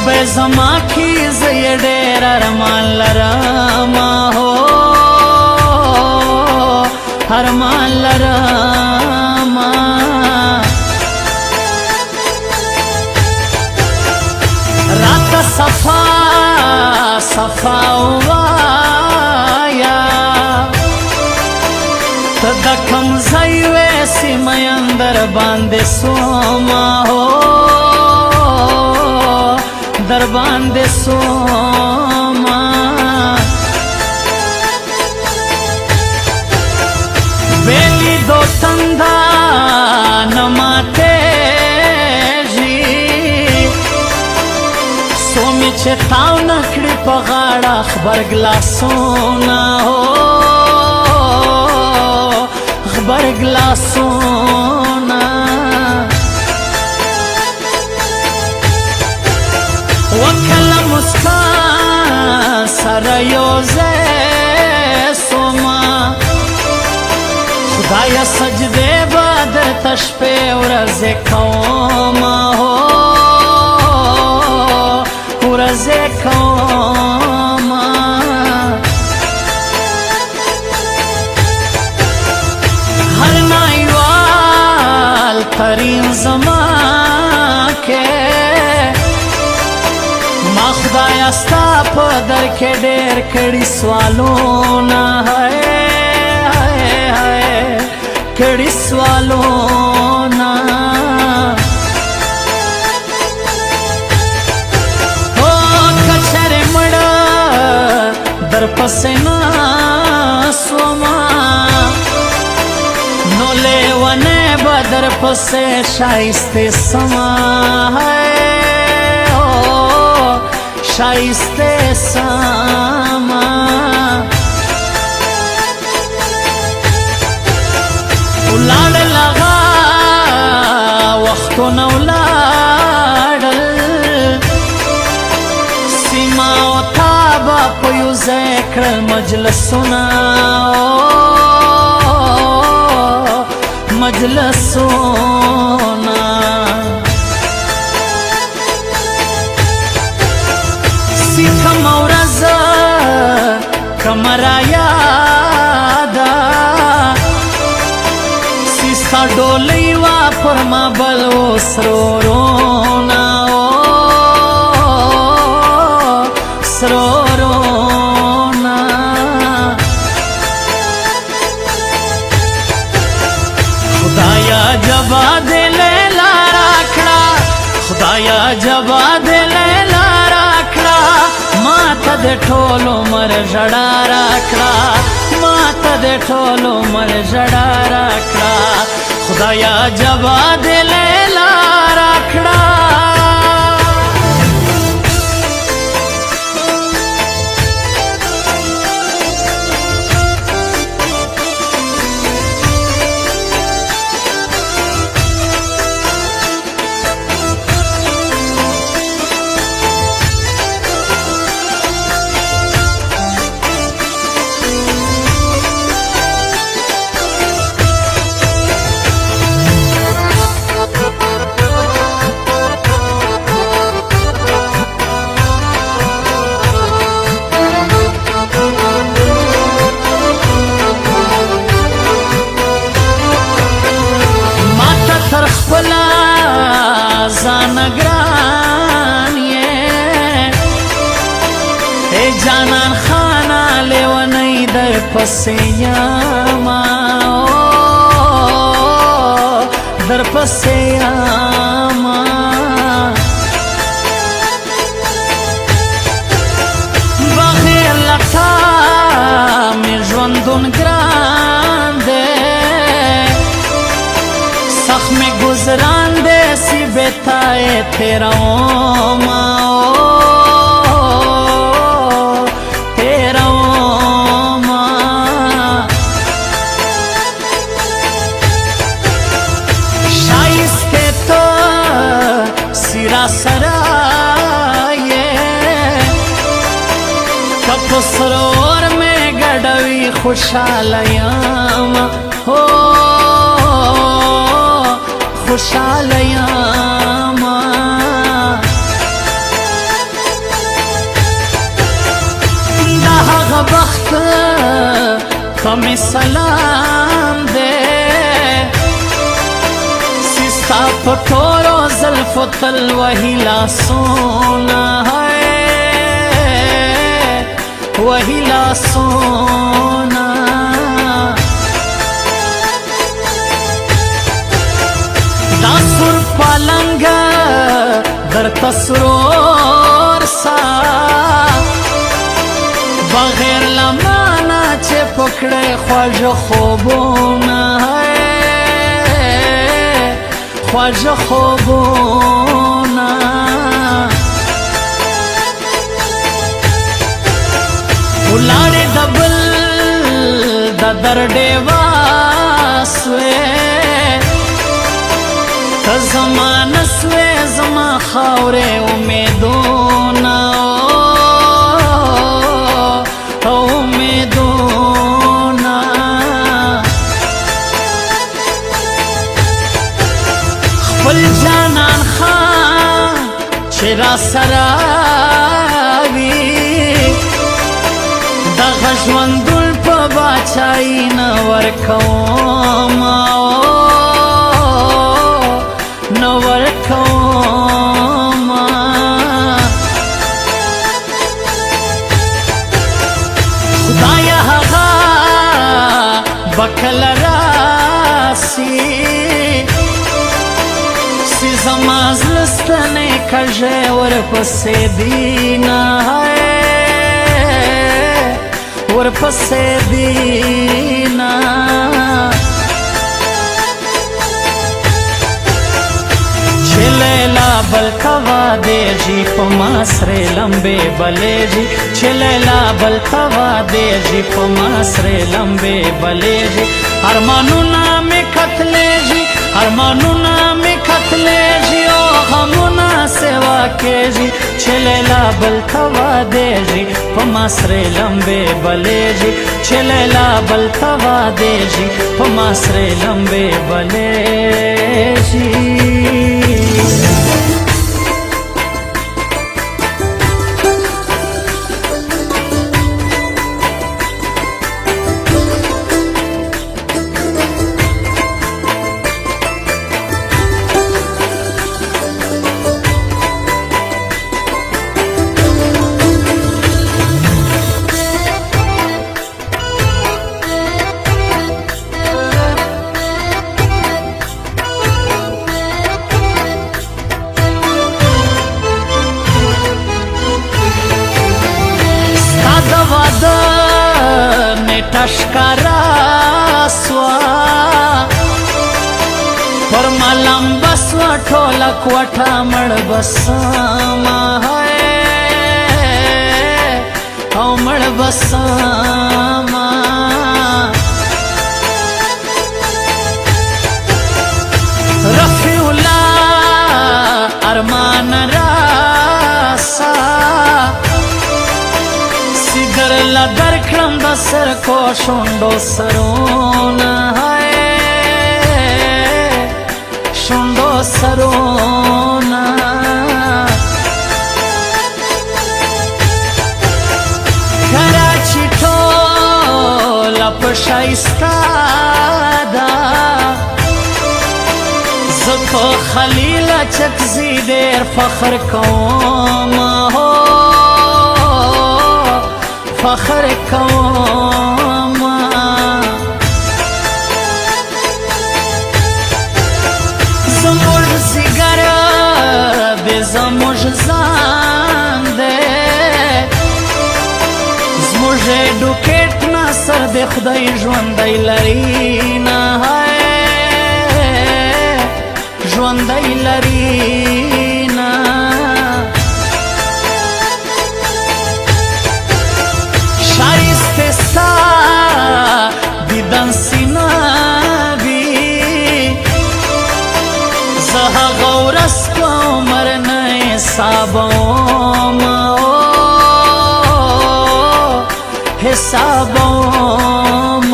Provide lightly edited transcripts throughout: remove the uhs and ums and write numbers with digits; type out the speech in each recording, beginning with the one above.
به زما کی زی ډیر ارمان لرما هو ارمان لرما رات صفا صفا وایا تد کم زای وسی مې اندر باندې سوما هو در باندې سوما ویلی دو تندا نماتے جی سومی چې تاو نکړي په غاړه خبر ګلاسونه هو خبر ګلاسونه وکله مسکا سره یوځای سوما خدایا سجده باد تشپه ورځې کوما هو ورځې کوما هر نایوال ترین زما کې ما خدایا ستا په در کې ډېر کړي سوالونه کړي سوالونه او کچره مړه در پسې ناسوما نو لیونه به در پسې شایسته سما شایسته سما ولاړ لغا وختونه ولاړل سیما او تابه په یو ځای کړل مجلسونه مجلسونه سی کم ورځ کمره یاده ستا ډولۍ وه پر ما بل و سرورونه سرورونه خدایا جبا دې لیلا راکړه خدایا جبا دې لیلا راکړه ما ته د ټول عمر ژړا راکړه ما ته د ټول عمر ژړا راکړه خدایا جبا دې لیلا راکړه زانگران یہ اے جانان خانا لیونی در پسی یاما در پسی یاما بغیر لتا می ژوندون گران دے سخ میں گزران دے سی بیتائے تیرا اوما تیرا اوما شائستے تو سیرا سرائے کپ سرور میں گڑوی خوشحالیام ہو خوشحالیام بخت تمی سلام دے سستا پتورو زلف تل وہی لاسونا ہے وہی لاسونا دا سر پالنگ در تسرور سا بغیر لمانا چه پکڑے خواج خوبونا ہے خواج خوبونا اولاد دبل ددر ڈیواسوے تزمان سوے زما خاورے امیدونا امیدونا خپل جانان خان چرا سراوی دغه ژوندون په باچایي نه ورکوما نه ورکوما خدایه هغه به کله راسي چې زما زړه ستنې کږې ورپسې دینه ورپسې دینا چې لیلا بل کوا دیږي په ما سرې لمبې بلیږي چې لیلا بل کوا دیږي په ما سرې لمبې بلیږي ارمانونه مې کتلیږي ارمانونه مې کتلیږي او غمونه سوا کېږي چې لیلا بل کوا دیږي په ما سرې لمبې بلیږي چې لیلا بل کوا دیږي په ما سرې لمبې بلیږي ټشکارا سوا پر ملم بسوا ټوله کوټه مړ بسما ہے او مړ بسما رفیع الله ارمان راسا سیگر لدر کړم د سر کو شونډو سرونا ہے شونډو سرونا کراچی ټوله په ښایسته ده زه په خلیل چکزي ډېر فخر کوم فخر کوم زموږ زیګر دی زموږ ځان دی زموږ ډوکېټ ناصر دی خدای ژوندی لري نه ژوندی لري نه شایسته ستا دیدن سینه وي زه هغه ورځ په عمر نه حسابوم حسابوم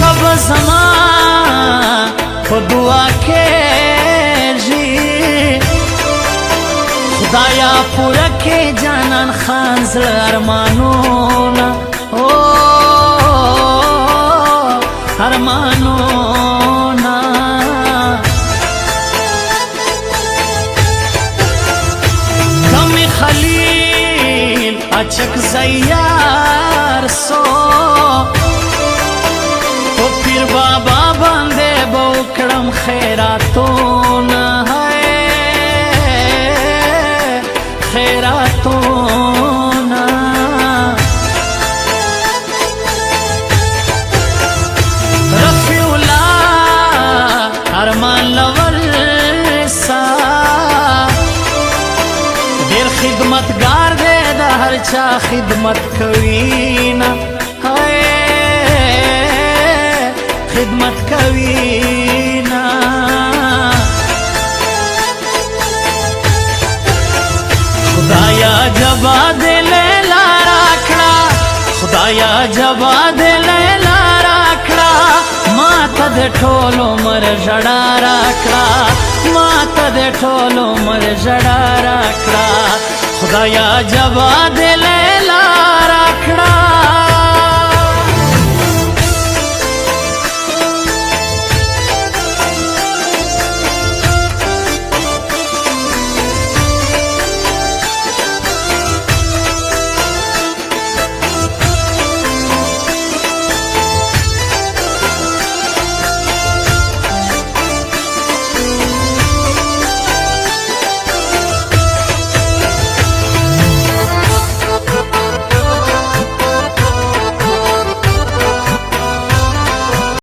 کب زما په دعا کېږي خدایا پورا کې جانان خان زړه ارمانونه او ارمانونه کمی خلیل اچک زیار سو او پیر بابا باندې بوکړم خیراتونه خیراتونه رفیع الله ارمان لور سا ډیر خدمتگار دی د هر چا خدمت کوي نه خدمت کوي نه خدایا جبا دل لارکڑا خدایا جبا دل لارکڑا ما ته د ټولو مر ژړا راکړه ما ته د ټولو مر ژړا راکړه خدایا جبا دل